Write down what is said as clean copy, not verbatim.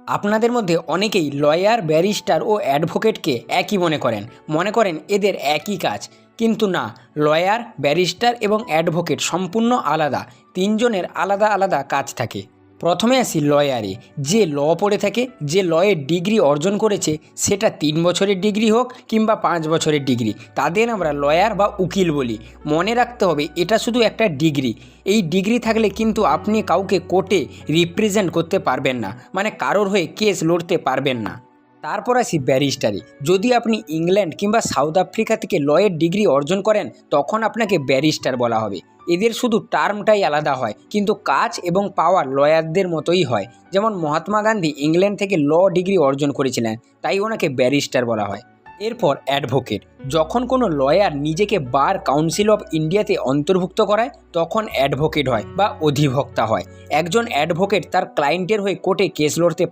আপনাদের মধ্যে অনেকেই লয়ার, ব্যারিস্টার ও অ্যাডভোকেটকে একই মনে করেন এদের একই কাজ। কিন্তু না, লয়ার, ব্যারিস্টার এবং অ্যাডভোকেট সম্পূর্ণ আলাদা। তিনজনের আলাদা আলাদা কাজ থাকে। প্রথমে আসি লয়ারে। যে ল পড়ে থাকে, যে লয়ের ডিগ্রি অর্জন করেছে, সেটা 3 বছরের ডিগ্রি হোক কিংবা 5 বছরের ডিগ্রি, তাদের আমরা লয়ার বা উকিল বলি। মনে রাখতে হবে এটা শুধু একটা ডিগ্রি। এই ডিগ্রি থাকলে কিন্তু আপনি কাউকে কোর্টে রিপ্রেজেন্ট করতে পারবেন না, মানে কারোর হয়ে কেস লড়তে পারবেন না। তারপর আসি ব্যারিস্টারি। যদি আপনি ইংল্যান্ড কিংবা সাউথ আফ্রিকা থেকে লয়ের ডিগ্রি অর্জন করেন, তখন আপনাকে ব্যারিস্টার বলা হবে। এদের শুধু টার্মটাই আলাদা হয়, কিন্তু কাজ এবং পাওয়ার লয়ারদের মতোই হয়। যেমন মহাত্মা গান্ধী ইংল্যান্ড থেকে ল ডিগ্রি অর্জন করেছিলেন, তাই ওনাকে ব্যারিস্টার বলা হয়। এরপর অ্যাডভোকেট। যখন কোনো লয়ার নিজেকে বার কাউন্সিল অফ ইন্ডিয়াতে অন্তর্ভুক্ত করায়, তখন অ্যাডভোকেট হয় বা অধিবক্তা হয়। একজন অ্যাডভোকেট তার ক্লায়েন্টের হয়ে কোর্টে কেস লড়তে